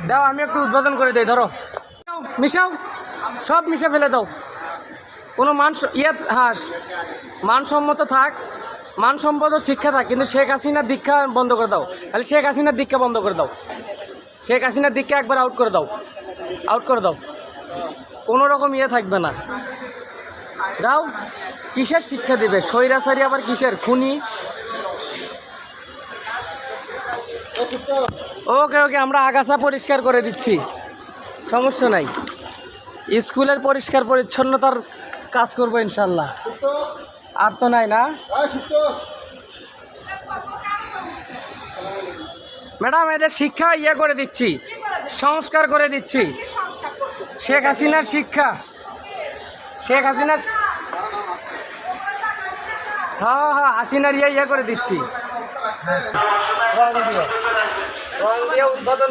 দাও আমি একটু উদ্বোধন করে দিই। ধরো মিশাও, সব মিশে ফেলে দাও। কোনো হ্যাঁ মানসম্মত থাক, মানসম্মত শিক্ষা থাক, কিন্তু শেখ হাসিনার দীক্ষা বন্ধ করে দাও। তাহলে শেখ হাসিনার দীক্ষা বন্ধ করে দাও। শেখ হাসিনার দীক্ষা একবার আউট করে দাও, আউট করে দাও। কোনো রকম থাকবে না। দাও, কিসের শিক্ষা দিবে? স্বৈরাচারী আবার কিসের? খুনি। ওকে ওকে, আমরা আগাছা পরিষ্কার করে দিচ্ছি, সমস্যা নাই। স্কুলের পরিষ্কার পরিচ্ছন্নতার কাজ করবো ইনশাল্লাহ। আর তো নাই না ম্যাডাম, এদের শিক্ষা করে দিচ্ছি, সংস্কার করে দিচ্ছি। শেখ হাসিনার শিক্ষা, শেখ হাসিনার হ্যাঁ হ্যাঁ হাসিনার করে দিচ্ছি। রং দিয়ে উদ্বোধন